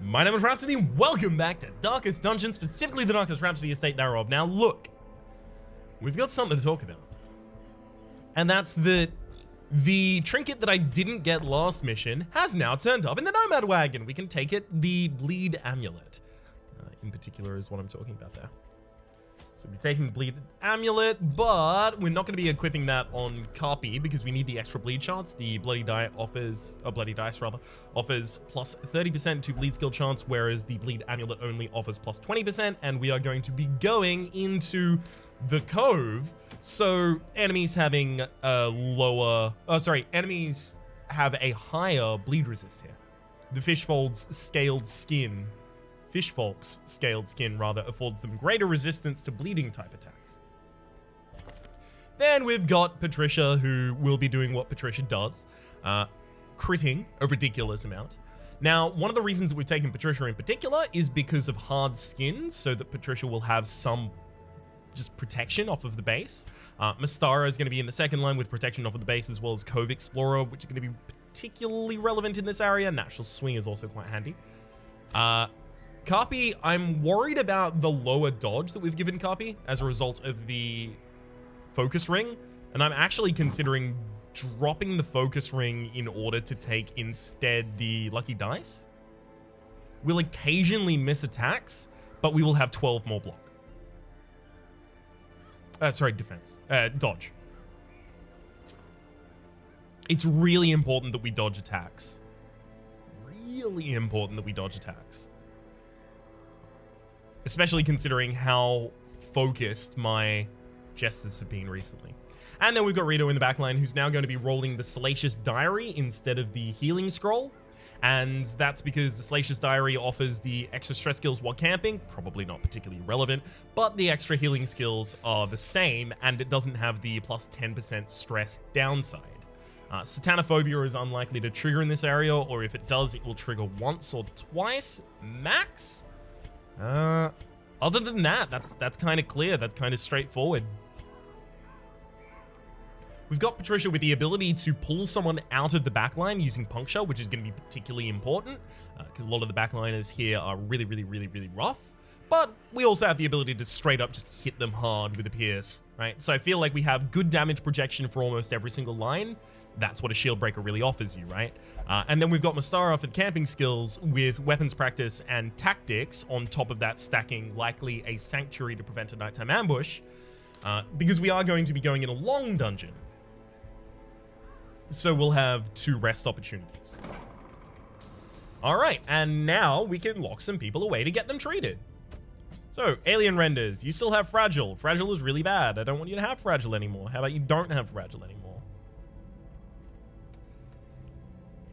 My name is Rhapsody, welcome back to Darkest Dungeon, specifically the Darkest Rhapsody Estate thereof. Now look, we've got something to talk about. And that's that the trinket that I didn't get last mission has now turned up in the Nomad Wagon. We can take it, the Bleed Amulet, in particular is what I'm talking about there. So we'll be taking the Bleed Amulet, but we're not going to be equipping that on Carpi because we need the extra bleed chance. The Bloody Dice offers plus 30% to bleed skill chance, whereas the Bleed Amulet only offers plus 20%, and we are going to be going into the Cove. So enemies having enemies have a higher bleed resist here. The Fishfolk's scaled skin affords them greater resistance to bleeding type attacks. Then we've got Patricia, who will be doing what Patricia does, critting a ridiculous amount. Now, one of the reasons that we've taken Patricia in particular is because of hard skin, so that Patricia will have some just protection off of the base. Mastara is going to be in the second line with protection off of the base, as well as Cove Explorer, which is going to be particularly relevant in this area. Natural Swing is also quite handy. Carpi, I'm worried about the lower dodge that we've given Carpi as a result of the focus ring, and I'm actually considering dropping the focus ring in order to take instead the lucky dice. We'll occasionally miss attacks, but we will have 12 more block. Dodge. It's really important that we dodge attacks. Really important that we dodge attacks. Especially considering how focused my jesters have been recently. And then we've got Rito in the backline, who's now going to be rolling the Salacious Diary instead of the Healing Scroll. And that's because the Salacious Diary offers the extra stress skills while camping, probably not particularly relevant, but the extra healing skills are the same, and it doesn't have the plus 10% stress downside. Satanophobia is unlikely to trigger in this area, or if it does, it will trigger once or twice, max. Other than that, that's kind of clear. That's kind of straightforward. We've got Patricia with the ability to pull someone out of the backline using Puncture, which is going to be particularly important because a lot of the backliners here are really, really, really, really rough. But we also have the ability to straight up just hit them hard with a Pierce, right? So I feel like we have good damage projection for almost every single line. That's what a Shield Breaker really offers you, right? And then we've got Mastara for the camping skills with weapons practice and tactics on top of that, stacking likely a Sanctuary to prevent a nighttime ambush because we are going to be going in a long dungeon. So we'll have 2 rest opportunities. All right, and now we can lock some people away to get them treated. So, Alien Renders, you still have Fragile. Fragile is really bad. I don't want you to have Fragile anymore. How about you don't have Fragile anymore?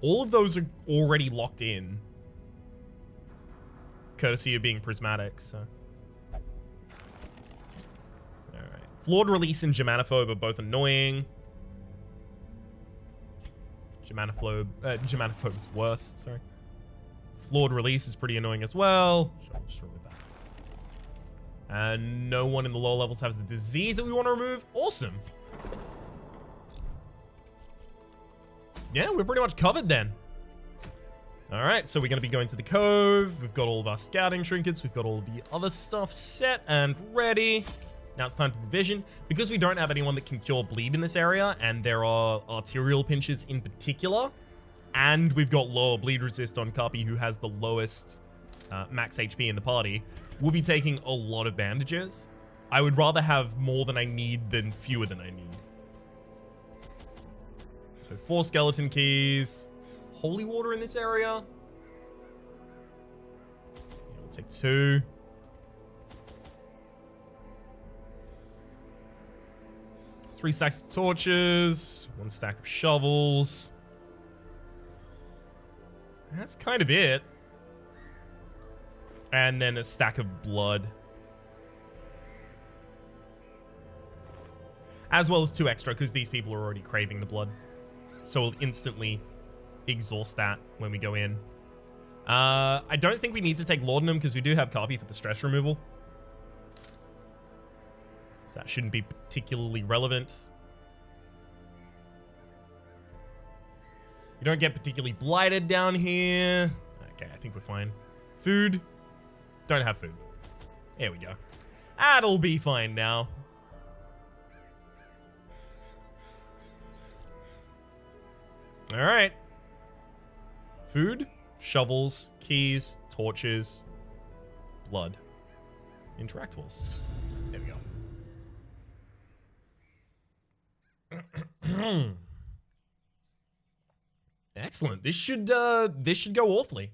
All of those are already locked in, courtesy of being prismatic, so. All right. Flawed Release and Germanophobe are both annoying. Germanophobe is worse, sorry. Flawed Release is pretty annoying as well. Sure with that. And no one in the lower levels has the disease that we want to remove. Awesome. Yeah, we're pretty much covered then. All right, so we're going to be going to the Cove. We've got all of our scouting trinkets. We've got all of the other stuff set and ready. Now it's time for provision. Because we don't have anyone that can cure bleed in this area, and there are arterial pinches in particular, and we've got lower bleed resist on Carpi, who has the lowest max HP in the party, we'll be taking a lot of bandages. I would rather have more than I need than fewer than I need. So 4 skeleton keys. Holy water in this area. We'll take 2. Three stacks of torches, 1 stack of shovels. That's kind of it. And then a stack of blood. As well as 2 extra, because these people are already craving the blood. So we'll instantly exhaust that when we go in. I don't think we need to take Laudanum, because we do have Carpi for the stress removal. That shouldn't be particularly relevant. You don't get particularly blighted down here. Okay, I think we're fine. Food. Don't have food. There we go. That'll be fine now. Alright. Food, shovels, keys, torches, blood. Interactables. There we go. Excellent. This should go awfully.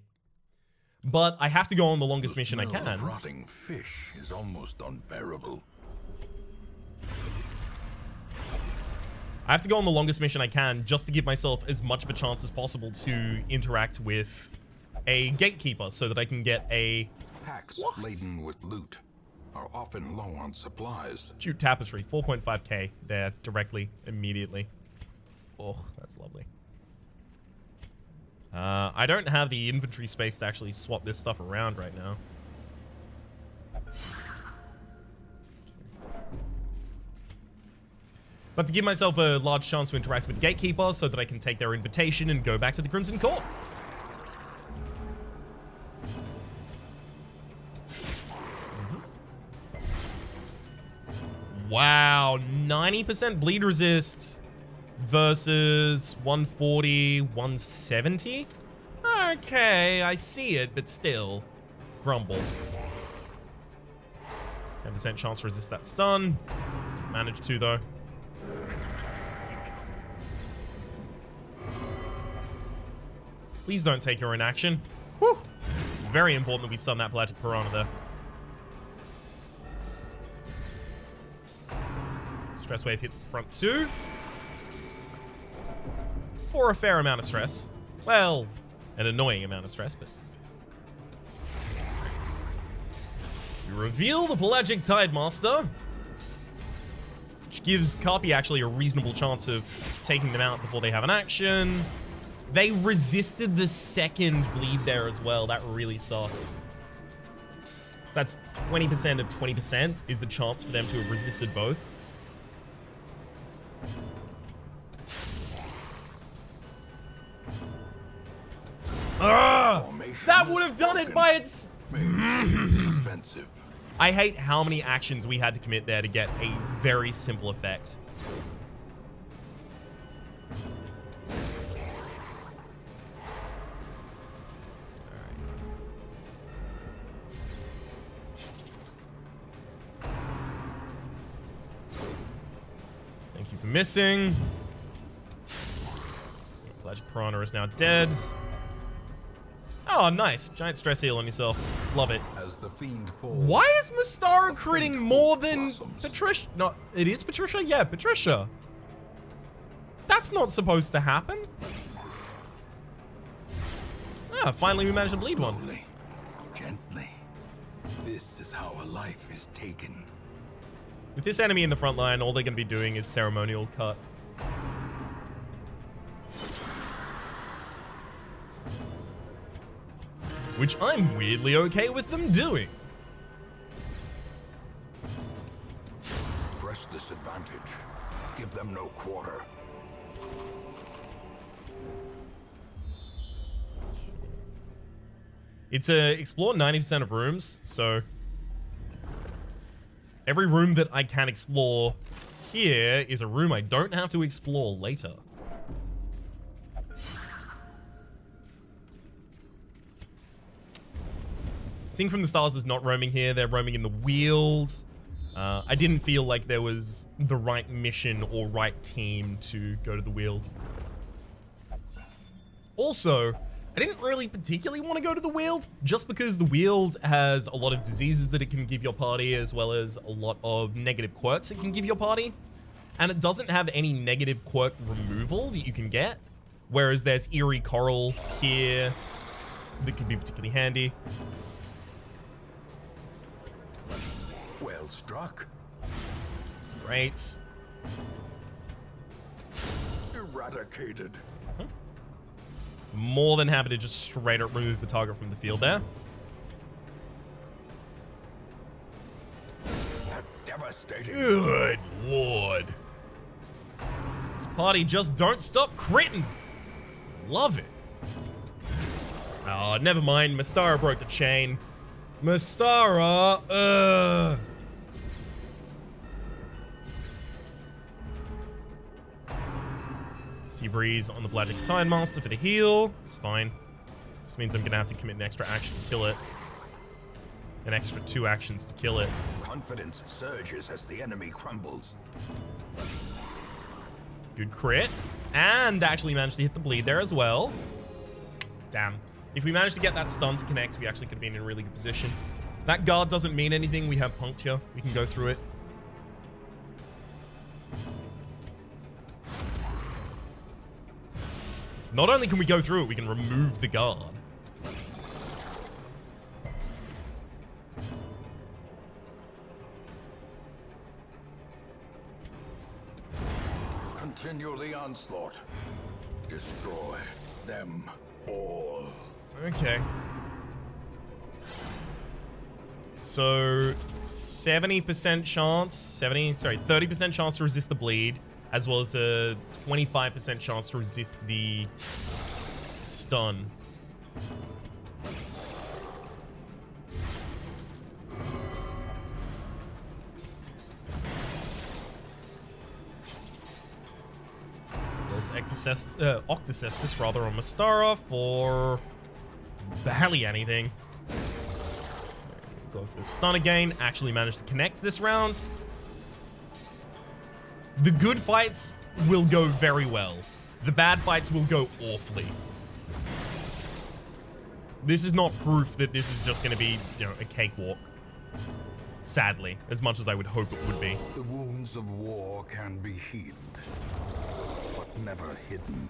But I have to go on the longest mission I can. The smell of rotting fish is almost unbearable. I have to go on the longest mission I can just to give myself as much of a chance as possible to interact with a gatekeeper so that I can get a... Packs laden with loot are often low on supplies. Jute tapestry, 4.5k there directly, immediately. Oh, that's lovely. I don't have the inventory space to actually swap this stuff around right now. But to give myself a large chance to interact with gatekeepers so that I can take their invitation and go back to the Crimson Court. Wow, 90% bleed resist versus 140, 170? Okay, I see it, but still. Grumble. 10% chance to resist that stun. Didn't manage to, though. Please don't take your own action. Whew. Very important that we stun that pelagic piranha there. Stress wave hits the front too. For a fair amount of stress. Well, an annoying amount of stress, but... You reveal the Pelagic Tidemaster, which gives Carpi actually a reasonable chance of taking them out before they have an action. They resisted the second bleed there as well. That really sucks. So that's 20% of 20% is the chance for them to have resisted both. That would have done it by its... Defensive. I hate how many actions we had to commit there to get a very simple effect. Thank you for missing. Pelagic Piranha is now dead. Oh, nice. Giant stress heal on yourself. Love it. As the fiend falls, why is Mystara critting more than Patricia? No, it is Patricia? Yeah, Patricia. That's not supposed to happen. Ah, finally we managed to bleed one. slowly, gently. This is how a life is taken. With this enemy in the front line, all they're going to be doing is ceremonial cut. Which I'm weirdly okay with them doing. Press this advantage. Give them no quarter. It's explore 90% of rooms, so every room that I can explore here is a room I don't have to explore later. Thing from the Stars is not roaming here. They're roaming in the Weald. I didn't feel like there was the right mission or right team to go to the Weald. Also, I didn't really particularly want to go to the Weald just because the Weald has a lot of diseases that it can give your party as well as a lot of negative quirks it can give your party. And it doesn't have any negative quirk removal that you can get. Whereas there's Eerie Coral here that could be particularly handy. Well struck. Great. Eradicated. More than happy to just straight up remove the target from the field there. That devastating. Good lord. This party just don't stop critting. Love it. Oh, never mind. Mystara broke the chain. Mystara! Ugh. Sea Breeze on the Pelagic Tidemaster for the heal. It's fine. This means I'm going to have to commit an extra action to kill it. An extra 2 actions to kill it. Confidence surges as the enemy crumbles. Good crit. And actually managed to hit the bleed there as well. Damn. If we managed to get that stun to connect, we actually could have been in a really good position. That guard doesn't mean anything. We have Puncture. We can go through it. Not only can we go through it, we can remove the guard. Continue the onslaught. Destroy them all. Okay. So 70% chance, 30% chance to resist the bleed, as well as a 25% chance to resist the stun. Octocestus rather on Mystara for barely anything. Go for the stun again. Actually managed to connect this round. The good fights will go very well. The bad fights will go awfully. This is not proof that this is just going to be, you know, a cakewalk. Sadly, as much as I would hope it would be. The wounds of war can be healed, but never hidden.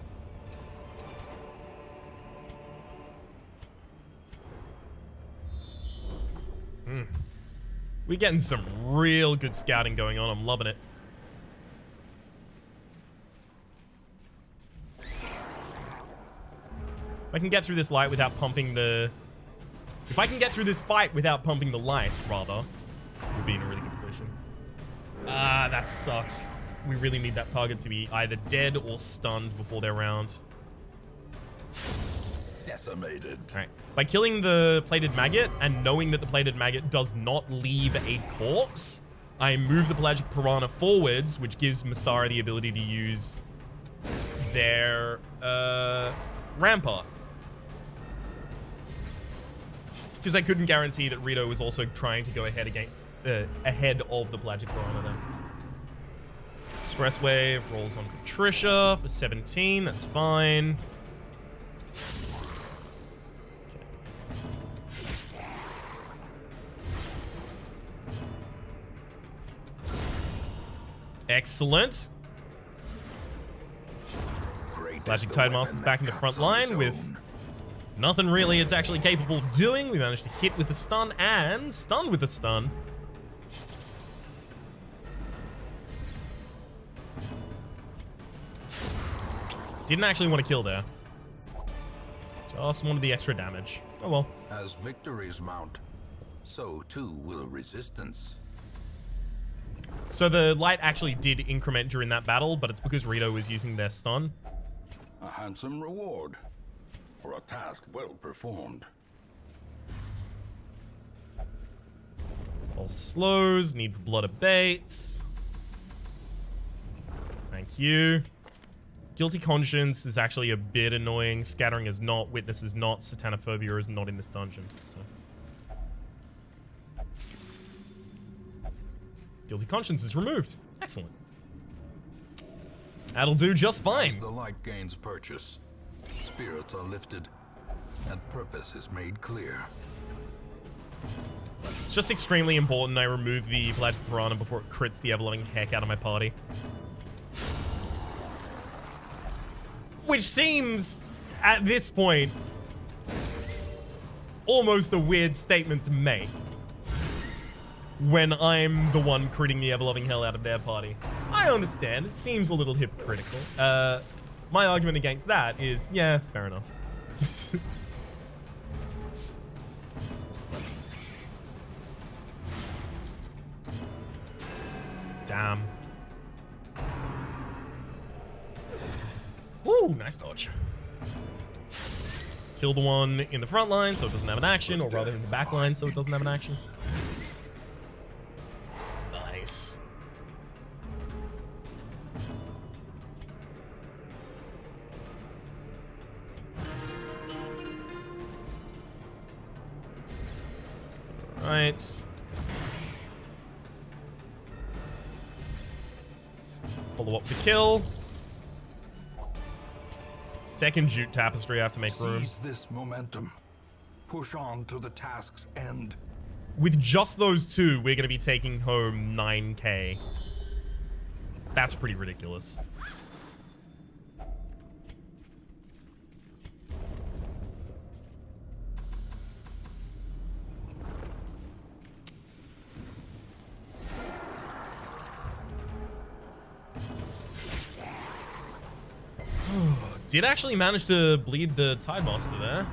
We're getting some real good scouting going on. I'm loving it. If I can get through this light without pumping the... If I can get through this fight without pumping the light, rather, we'll be in a really good position. Ah, that sucks. We really need that target to be either dead or stunned before their round. Decimated. All right. By killing the plated maggot and knowing that the plated maggot does not leave a corpse, I move the pelagic piranha forwards, which gives Mystara the ability to use their rampart. Because I couldn't guarantee that Rito was also trying to go ahead of the pelagic piranha then. Stress Wave rolls on Patricia for 17. That's fine. Excellent. Pelagic Tidemaster's back in the front line with nothing really it's actually capable of doing. We managed to hit with a stun and stun with a stun. Didn't actually want to kill there. Just wanted the extra damage. Oh well. As victories mount, so too will resistance. So the light actually did increment during that battle, but it's because Rito was using their stun. A handsome reward for a task well performed. All slows, need blood abates. Thank you. Guilty Conscience is actually a bit annoying. Scattering is not, Witness is not, Satanophobia is not in this dungeon. So. Guilty Conscience is removed. Excellent. That'll do just fine. As the light gains purchase, spirits are lifted, and purpose is made clear. It's just extremely important I remove the Pelagic Piranha before it crits the ever-loving heck out of my party. Which seems, at this point, almost a weird statement to make. When I'm the one critting the ever-loving hell out of their party. I understand. It seems a little hypocritical. My argument against that is, yeah, fair enough. Damn. Woo, nice dodge. kill the one in the front line so it doesn't have an action, or rather in the back line so it doesn't have an action. Nice. Alright. Let's follow up the kill. Second jute tapestry, I have to make room. Seize this momentum. Push on to the task's end. With just those two, we're going to be taking home 9k. That's pretty ridiculous. Did actually manage to bleed the Tidemaster there.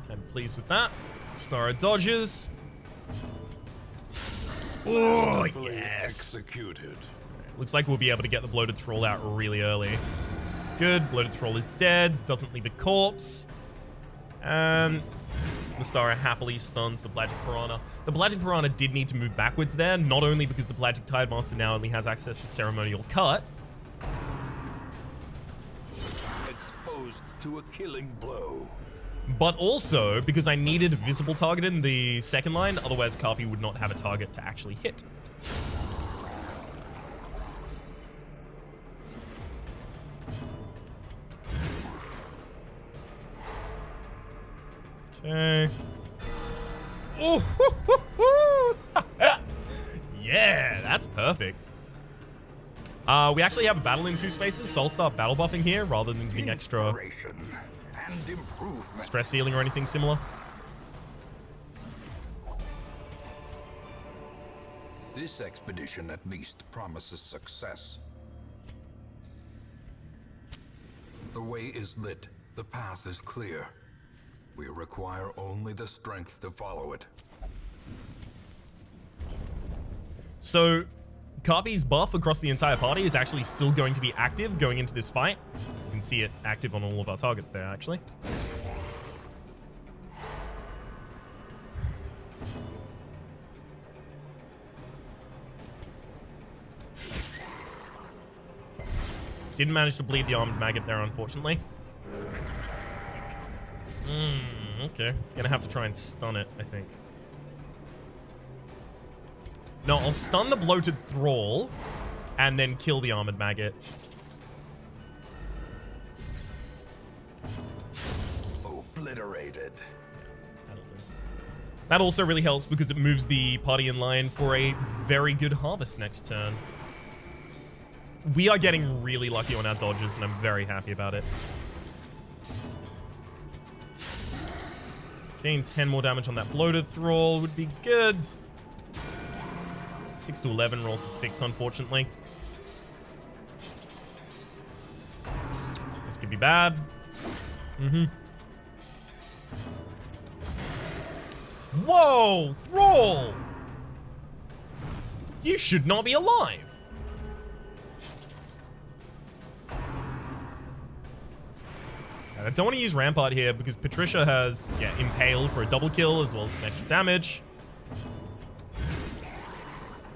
I'm pleased with that. Star dodges. Oh, yes. Executed. Looks like we'll be able to get the Bloated Thrall out really early. Good. Bloated Thrall is dead. Doesn't leave a corpse. And Mystara happily stuns the Pelagic Piranha. The Pelagic Piranha did need to move backwards there, not only because the Pelagic Tidemaster now only has access to Ceremonial Cut, to a killing blow. but also because I needed a visible target in the second line, otherwise Carpi would not have a target to actually hit. Okay. Oh, yeah, that's perfect. We actually have a battle in 2 spaces, so I'll start battle buffing here rather than getting extra and improvement. Stress healing or anything similar. This expedition at least promises success. The way is lit. The path is clear. We require only the strength to follow it. So, Carpi's buff across the entire party is actually still going to be active going into this fight. You can see it active on all of our targets there, actually. Didn't manage to bleed the Armored Maggot there, unfortunately. Okay. Gonna have to try and stun it, I think. No, I'll stun the Bloated Thrall and then kill the Armored Maggot. Obliterated. That'll do. That also really helps because it moves the party in line for a very good harvest next turn. We are getting really lucky on our dodges, and I'm very happy about it. Seeing 10 more damage on that Bloated Thrall would be good. 6 to 11 rolls to 6, unfortunately. This could be bad. Whoa! Thrall! You should not be alive. And I don't want to use Rampart here because Patricia has, Impale for a double kill as well as some extra damage.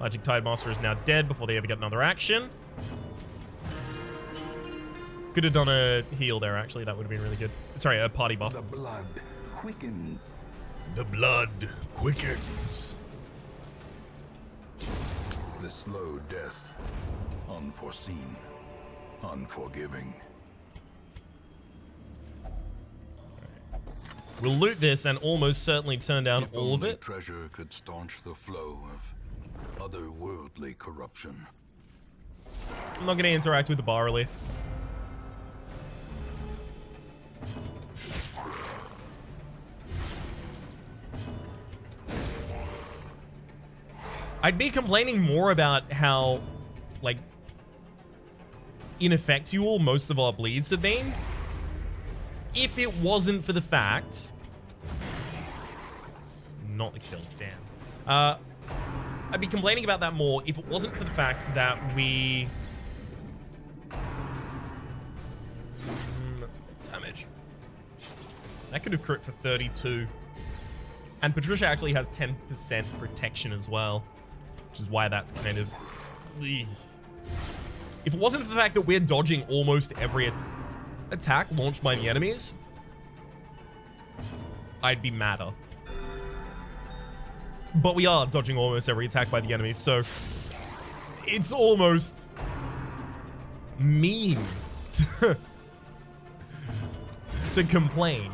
Magic Tidemaster is now dead before they ever get another action. Could have done a heal there, actually. That would have been really good. Sorry, a party buff. The blood quickens. The blood quickens. The slow death. Unforeseen. Unforgiving. We'll loot this and almost certainly turn down If all of only it. Treasure could staunch the flow of otherworldly corruption. I'm not going to interact with the bas relief. I'd be complaining more about how, like, ineffectual most of our bleeds have been if it wasn't for the fact... It's not the kill, damn. I'd be complaining about that more if it wasn't for the fact that we... That's a bit of damage. That could have crit for 32. And Patricia actually has 10% protection as well, which is why that's kind of... Ugh. If it wasn't for the fact that we're dodging almost every attack launched by the enemies, I'd be madder. But we are dodging almost every attack by the enemies, so it's almost mean to complain.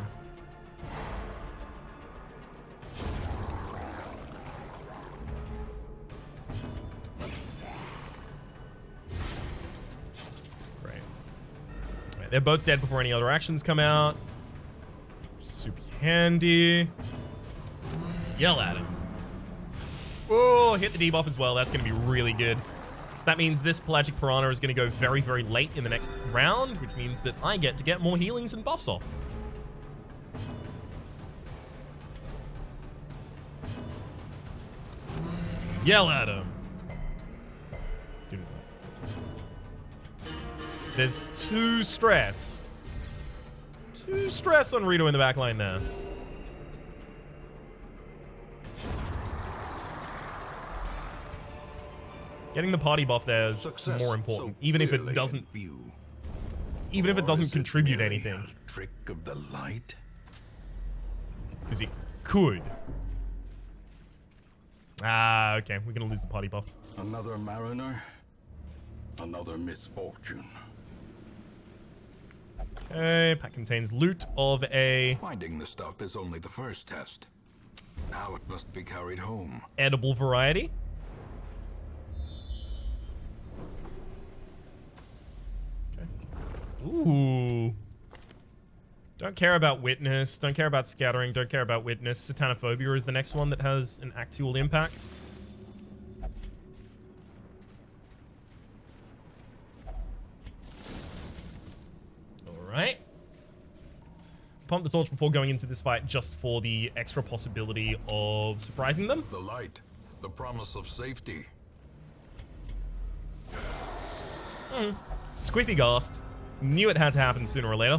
Right. They're both dead before any other actions come out. Super handy. Yell at him. Oh, hit the debuff as well. That's going to be really good. That means this Pelagic Piranha is going to go very, very late in the next round, which means that I get to get more healings and buffs off. Yell at him. Do that. There's 2 stress. 2 stress on Rito in the back line there. Getting the party buff there is more important, even if it doesn't contribute anything. Trick of the light. Because it could. Ah, okay. We're gonna lose the party buff. Another mariner, another misfortune. Okay, pack contains loot of a Finding the stuff is only the first test. Now it must be carried home. edible variety. Ooh. Don't care about witness. Don't care about scattering. Don't care about witness. Satanophobia is the next one that has an actual impact. Alright. Pump the torch before going into this fight just for the extra possibility of surprising them. The light, the promise of safety. Squiffy Ghast. Knew it had to happen sooner or later.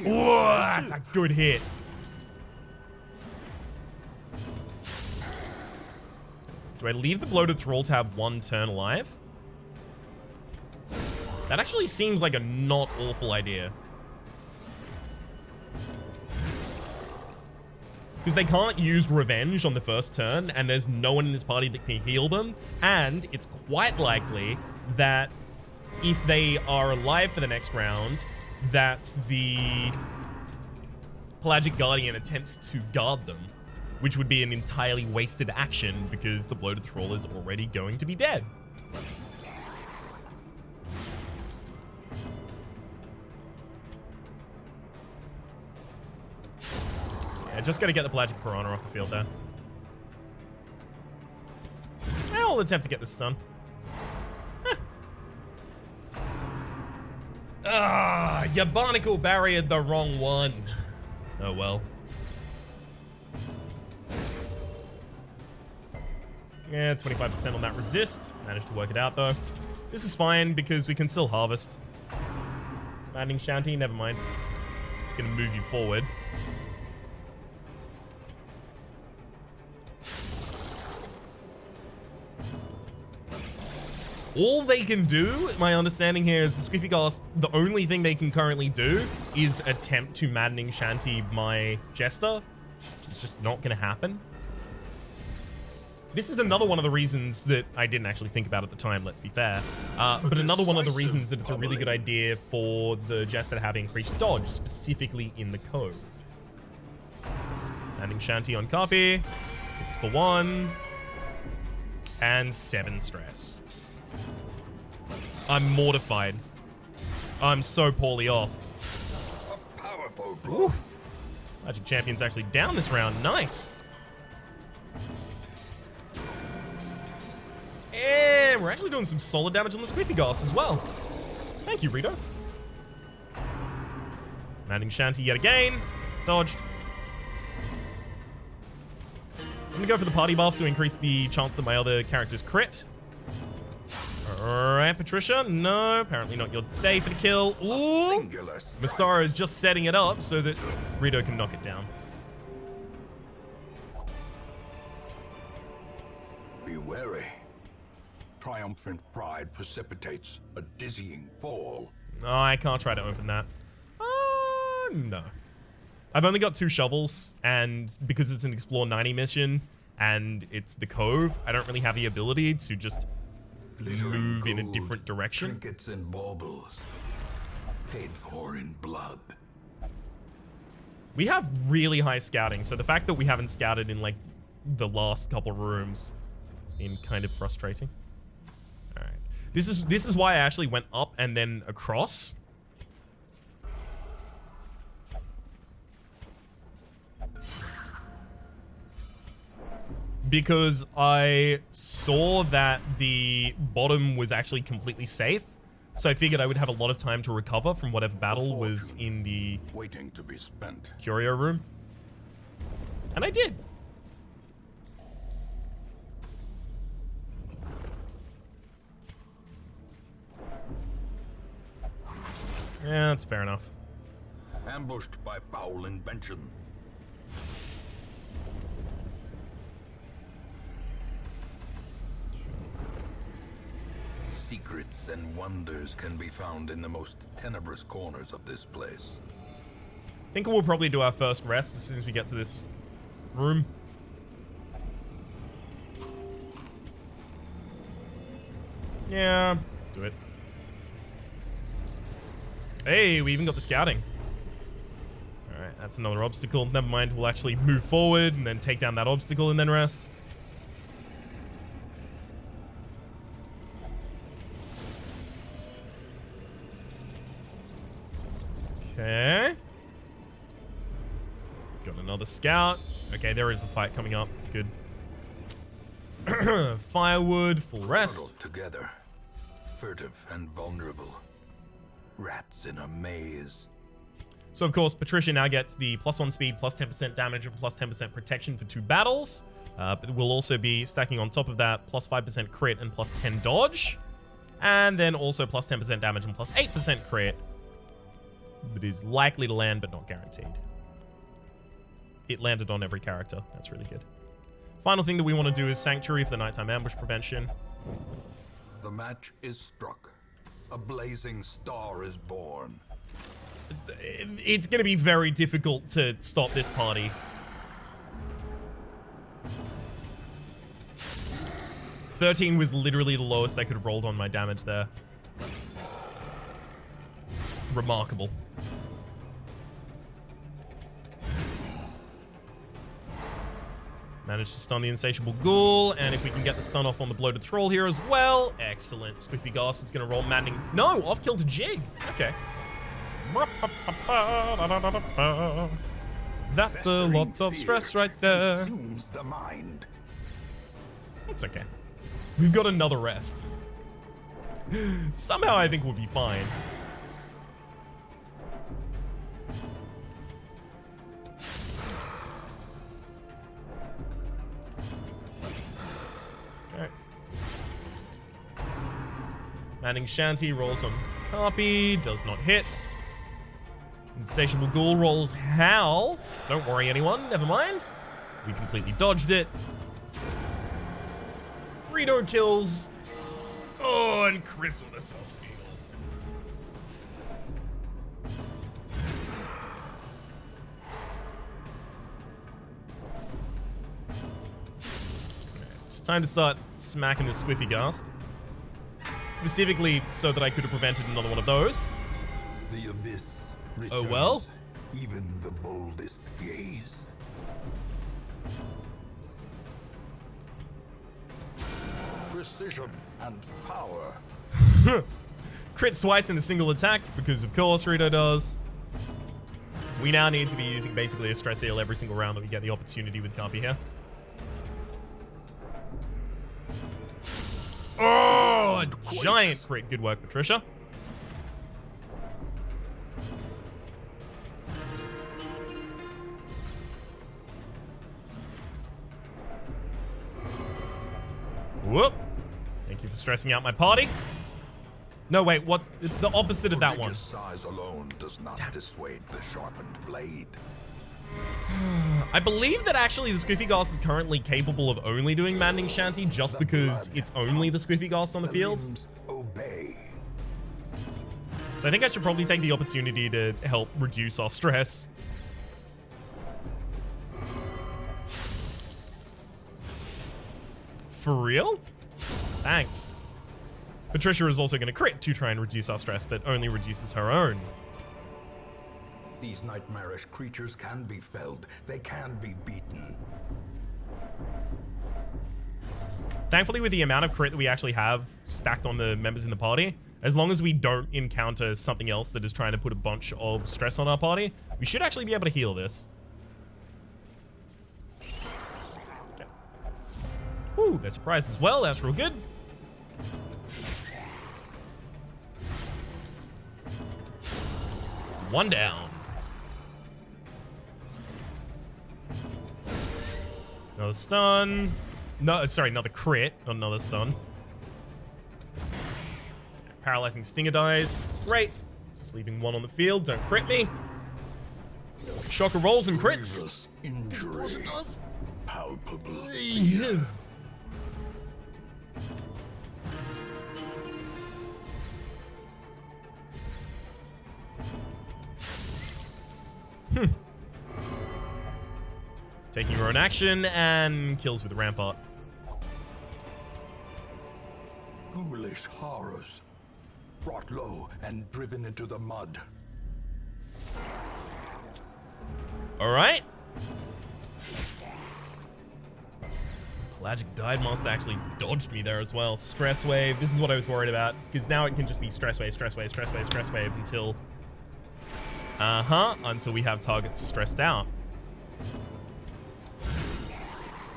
Whoa, that's a good hit. Do I leave the bloated thrall to have 1 turn alive? That actually seems like a not awful idea. Because they can't use revenge on the first turn, and there's no one in this party that can heal them, and it's quite likely that if they are alive for the next round, that the Pelagic Guardian attempts to guard them, which would be an entirely wasted action because the bloated thrall is already going to be dead. Yeah, just got to get the Pelagic Piranha off the field there. I'll attempt to get this stun. Ah, you barnacle barriered the wrong one. Oh well. Yeah, 25% on that resist. Managed to work it out though. This is fine because we can still harvest. Landing Shanty, never mind. It's gonna move you forward. All they can do, my understanding here, is the Squiffy Ghast, the only thing they can currently do is attempt to Maddening Shanty my Jester. It's just not going to happen. This is another one of the reasons that I didn't actually think about at the time, let's be fair. But another one of the reasons that it's a really good idea for the Jester to have increased dodge, specifically in the code. Maddening Shanty on copy. It's for 1. And 7 stress. I'm mortified. I'm so poorly off. A powerful blow. Magic Champion's actually down this round. Nice. And we're actually doing some solid damage on the Squiffy Ghast as well. Thank you, Rito. Maddening Shanty yet again. It's dodged. I'm gonna go for the party buff to increase the chance that my other characters crit. Alright, Patricia. No, apparently not your day for the kill. Ooh! Mastara is just setting it up so that Rito can knock it down. Be wary. Triumphant pride precipitates a dizzying fall. Oh, I can't try to open that. No. I've only got 2 shovels, and because it's an Explore 90 mission, and it's the Cove, I don't really have the ability to just move in a different direction. Trinkets and baubles, paid for in blood. We have really high scouting, so the fact that we haven't scouted in, like, the last couple rooms has been kind of frustrating. Alright. This is why I actually went up and then across. Because I saw that the bottom was actually completely safe. So I figured I would have a lot of time to recover from whatever battle was in the waiting to be spent curio room. And I did. Yeah, that's fair enough. Ambushed by foul invention. Secrets and wonders can be found in the most tenebrous corners of this place. I think we'll probably do our first rest as soon as we get to this room. Yeah, let's do it. Hey, we even got the scouting. Alright, that's another obstacle. Never mind, we'll actually move forward and then take down that obstacle and then rest. Okay. Got another scout. Okay, there is a fight coming up. Good. Firewood, full rest. Huddled together, furtive and vulnerable. Rats in a maze. So, of course, Patricia now gets the +1 speed, +10% damage, and +10% protection for 2 battles. But we'll also be stacking on top of that +5% crit and +10 dodge. And then also +10% damage and +8% crit. That is likely to land, but not guaranteed. It landed on every character. That's really good. Final thing that we want to do is Sanctuary for the nighttime ambush prevention. The match is struck. A blazing star is born. It's going to be very difficult to stop this party. $13 was literally the lowest I could have rolled on my damage there. Remarkable. Managed to stun the Insatiable Ghoul, and if we can get the stun off on the Bloated Thrall here as well, excellent. Whiffy Ghast is going to roll maddening. No, off kill to Jig. Okay. That's a lot of stress right there. Consumes the mind. It's okay. We've got another rest. Somehow I think we'll be fine. Okay. Manning Shanty rolls on Carpy, does not hit. Insatiable Ghoul rolls Howl. Don't worry, anyone. Never mind. We completely dodged it. Rito kills. Oh, and crits on the self-heal. It's time to start smacking this Whiffy Ghast. Specifically so that I could have prevented another one of those. The abyss returns, Oh well. Even the boldest gaze. Precision and power. Crit twice in a single attack, because of course Rito does. We now need to be using basically a stress heal every single round that we get the opportunity with Carpy here. Oh, a giant crit. Good work, Patricia. Whoop. Thank you for stressing out my party. No, wait, what's the opposite of that one? Prodigious size alone does not dissuade the sharpened blade. I believe that actually the Squiffy Ghast is currently capable of only doing Manding Shanty just because it's only the Squiffy Ghast on the field. Obey. So I think I should probably take the opportunity to help reduce our stress. For real? Thanks. Patricia is also going to crit to try and reduce our stress, but only reduces her own. These nightmarish creatures can be felled. They can be beaten. Thankfully, with the amount of crit that we actually have stacked on the members in the party, as long as we don't encounter something else that is trying to put a bunch of stress on our party, we should actually be able to heal this. Okay. Ooh, they're surprised as well. That's real good. One down. Another stun. No, sorry, another crit, not another stun. Paralyzing Stinger dies. Great. Just leaving one on the field. Don't crit me. Shocker rolls and crits. Injury. Palpable. Yeah. Taking her own action and kills with Rampart. Ghoulish horrors. Brought low and driven into the mud. Alright. Pelagic Dive Master actually dodged me there as well. Stress Wave. This is what I was worried about. Because now it can just be Stress Wave, Stress Wave, Stress Wave, Stress Wave until... until we have targets stressed out.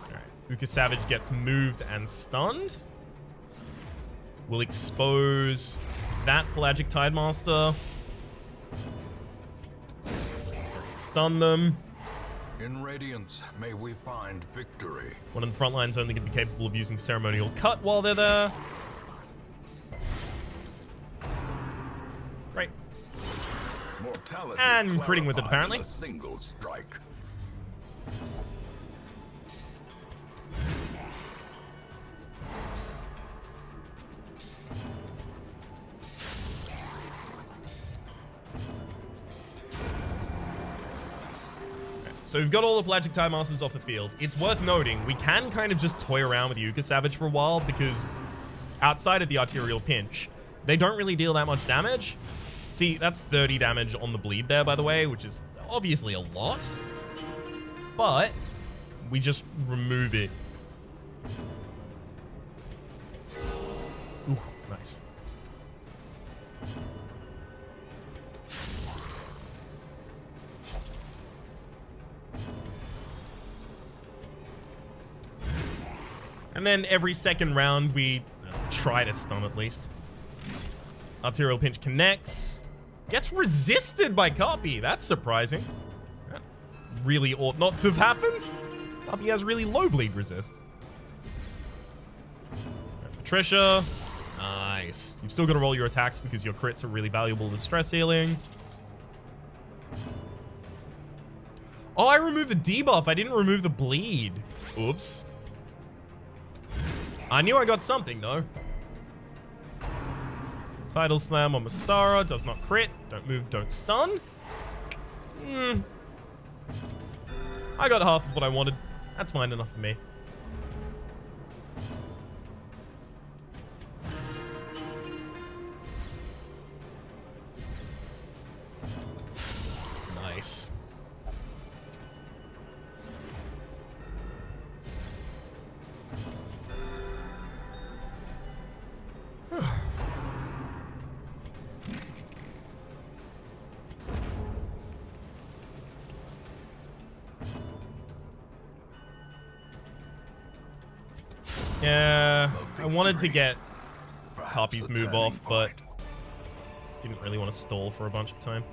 Alright. Uka Savage gets moved and stunned. We'll expose that Pelagic Tidemaster. Stun them. In Radiance, may we find victory. One of the front lines only going to be capable of using Ceremonial Cut while they're there. Great. Mortality And critting with it, clarified apparently. in a single strike. So we've got all the Pelagic Tidemasters off the field. It's worth noting, we can kind of just toy around with Uka Savage for a while because outside of the arterial pinch, they don't really deal that much damage. See, that's 30 damage on the bleed there, by the way, which is obviously a lot. But we just remove it. Ooh, nice. And then every second round, we try to stun at least. Arterial Pinch connects. Gets resisted by Copy. That's surprising. That really ought not to have happened. Copy has really low bleed resist. Patricia. Nice. You've still got to roll your attacks because your crits are really valuable to stress healing. Oh, I removed the debuff. I didn't remove the bleed. Oops. I knew I got something, though. Tidal Slam on Mastara. Does not crit. Don't move, don't stun. I got half of what I wanted. That's fine enough for me. Nice. Yeah, I wanted to get Copy's move off, but didn't really want to stall for a bunch of time.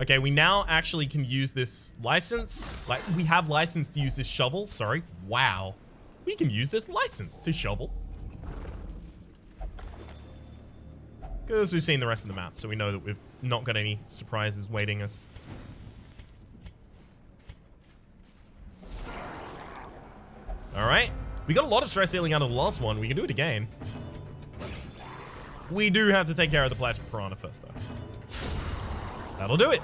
Okay, we now actually can use this license. Like, we have license to use this shovel. Sorry. Wow. we can use this license to shovel. Because we've seen the rest of the map, so we know that we've not got any surprises waiting us. Alright. We got a lot of stress healing out of the last one. We can do it again. We do have to take care of the pelagic piranha first, though. That'll do it.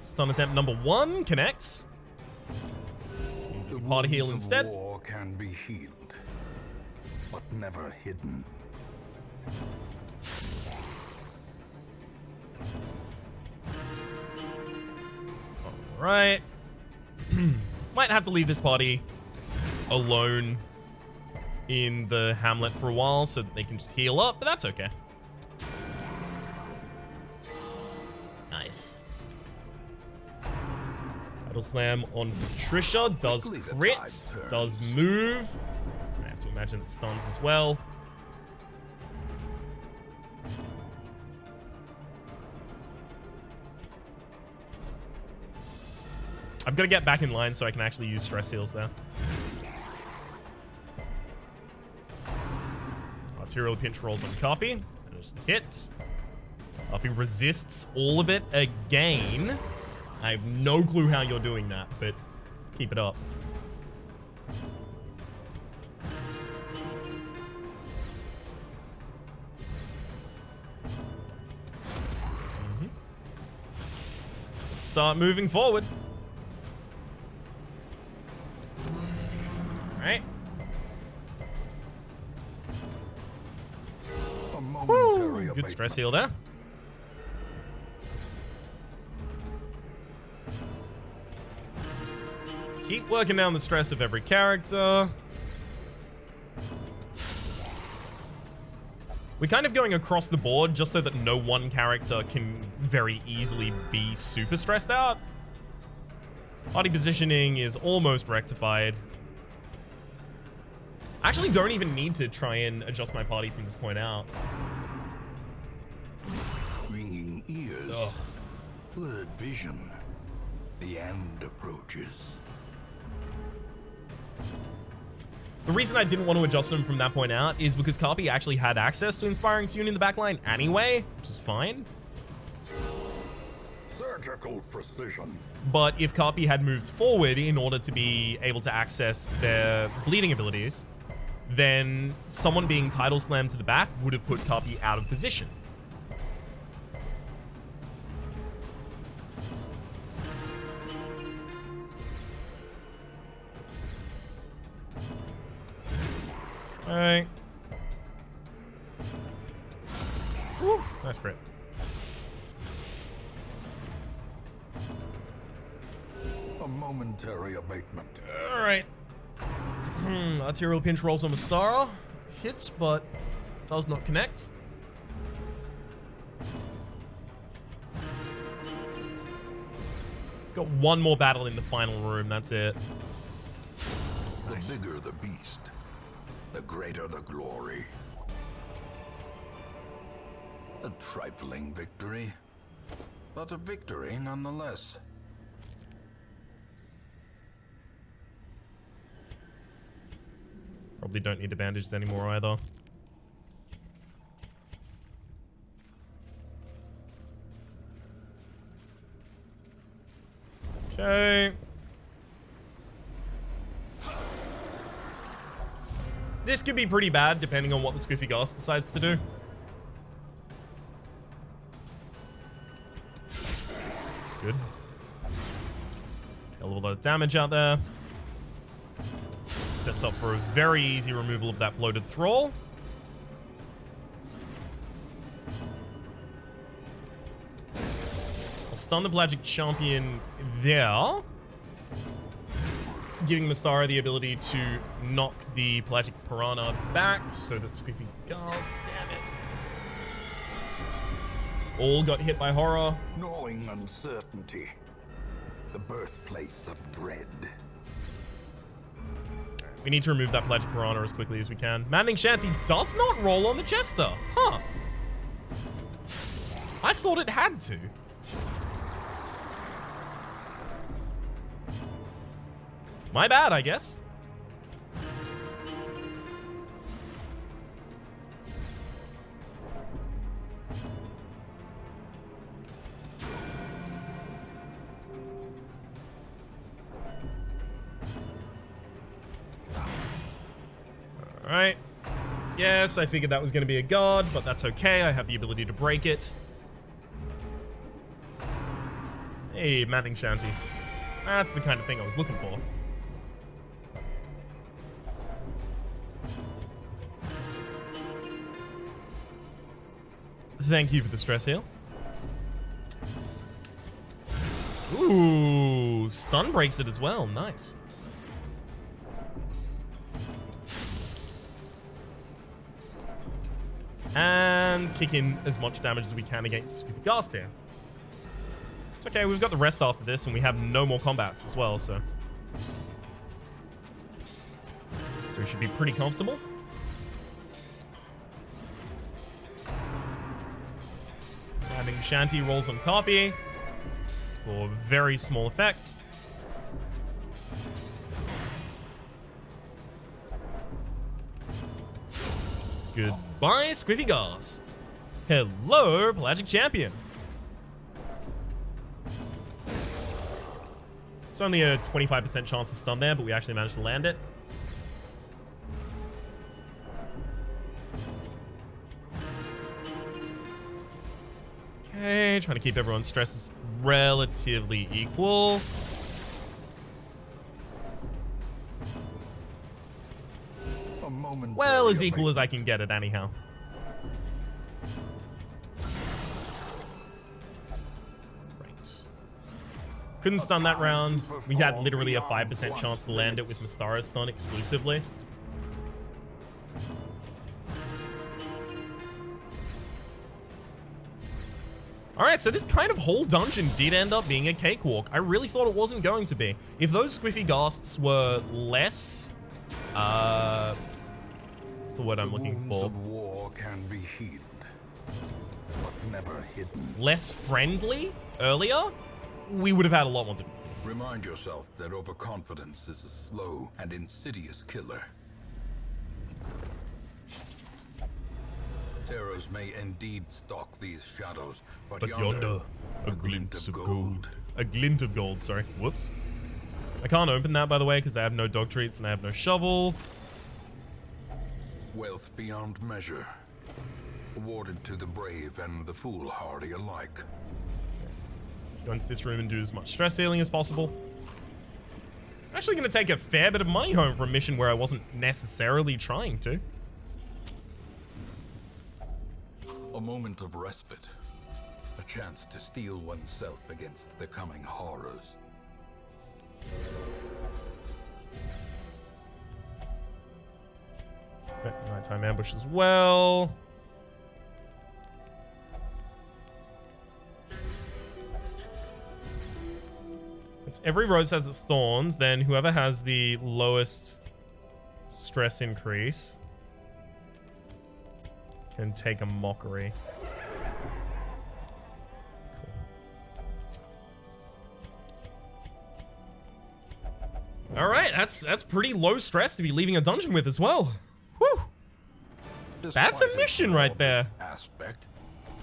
Stun attempt number 1 connects. The Hard heal wounds of instead. war can be healed, but never hidden. Alright. Might have to leave this party alone in the hamlet for a while so that they can just heal up, but that's okay. Nice. Title slam on Patricia. Does Quickly the crit. tide turns. Does move. I have to imagine it stuns as well. I've got to get back in line so I can actually use stress heals there. Arterial pinch rolls on Copy. There's the hit. Copy resists all of it again. I have no clue how you're doing that, but keep it up. Let's start moving forward. Alright. A momentary Good stress heal there. Keep working down the stress of every character. We're kind of going across the board just so that no one character can very easily be super stressed out. Party positioning is almost rectified. I actually don't even need to try and adjust my party from this point out. Ringing ears, Ugh. blurred vision. The end approaches. The reason I didn't want to adjust them from that point out is because Carpi actually had access to Inspiring Tune in the backline anyway, which is fine. Surgical precision. But if Carpi had moved forward in order to be able to access their bleeding abilities, then someone being title slammed to the back would have put Carpi out of position. Alright. Woo, nice crit. A momentary abatement. Alright. Arterial pinch rolls on Mastara. Hits, but does not connect. Got one more battle in the final room, that's it. Nice. The bigger the beast, the greater the glory. A trifling victory, but a victory nonetheless. Probably don't need the bandages anymore either. Okay. This could be pretty bad depending on what the Squiffy Ghast decides to do. Good. A little bit of damage out there. Sets up for a very easy removal of that bloated thrall. I'll stun the pelagic champion there, giving Mastara the ability to knock the pelagic piranha back so that Squiffy Ghast, damn it, all got hit by horror. Gnawing uncertainty, the birthplace of dread. We need to remove that pelagic piranha as quickly as we can. Maddening Shanty does not roll on the Chester. Huh. I thought it had to. My bad, I guess. Alright. Yes, I figured that was going to be a god, but that's okay. I have the ability to break it. Hey, Manning Shanty. That's the kind of thing I was looking for. Thank you for the stress heal. Ooh, stun breaks it as well. Nice. And kick in as much damage as we can against Ghast here. It's okay, we've got the rest after this, and we have no more combats as well, so we should be pretty comfortable. Having Shanty rolls on copy for very small effects. Goodbye, Squiffy Ghast. Hello, Pelagic Champion. It's only a 25% chance to stun there, but we actually managed to land it. Okay, trying to keep everyone's stresses relatively equal. Well, as equal as I can get it anyhow. Right. Couldn't stun that round. We had literally a 5% chance to land it with Mystara's stun exclusively. Alright, so this kind of whole dungeon did end up being a cakewalk. I really thought it wasn't going to be. If those Squiffy Ghasts were less... what's the word I'm looking for? Of war can be healed, but never hidden. Less friendly earlier, we would have had a lot more difficulty. Remind yourself that overconfidence is a slow and insidious killer. Terrors may indeed stalk these shadows, but yonder, a glimpse of gold. A glint of gold, sorry. Whoops. I can't open that, by the way, because I have no dog treats and I have no shovel. Wealth beyond measure, awarded to the brave and the foolhardy alike. Go into this room and do as much stress healing as possible. I'm actually going to take a fair bit of money home for a mission where I wasn't necessarily trying to. A moment of respite. A chance to steel oneself against the coming horrors. Okay, nighttime ambush as well. It's every rose has its thorns, then whoever has the lowest stress increase can take a mockery. Cool. All right, that's pretty low stress to be leaving a dungeon with as well. Whew. That's a mission right there. Aspect.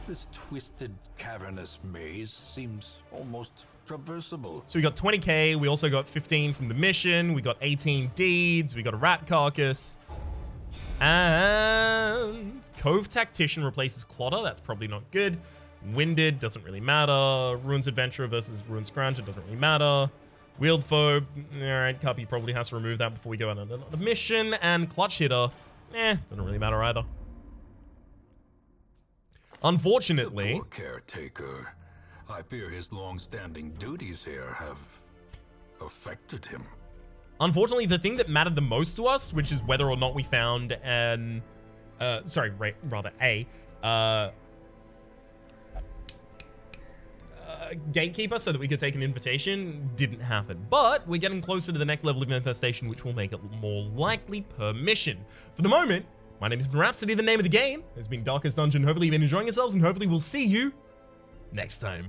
This twisted, cavernous maze seems almost traversable. So we got 20k. We also got 15 from the mission. We got 18 deeds. We got a rat carcass. And Cove Tactician replaces Clotter. That's probably not good. Winded doesn't really matter. Ruins Adventurer versus Ruins Scrounger doesn't really matter. Wheeled Foe. Alright, Cuppy probably has to remove that before we go on another mission. And Clutch Hitter. Doesn't really matter either. Unfortunately... The poor caretaker. I fear his long-standing duties here have affected him. Unfortunately, the thing that mattered the most to us, which is whether or not we found an... gatekeeper so that we could take an invitation, didn't happen. But we're getting closer to the next level of infestation, which will make it more likely per mission. For the moment, my name is Rhapsody. The name of the game has been Darkest Dungeon. Hopefully you've been enjoying yourselves, and hopefully we'll see you next time.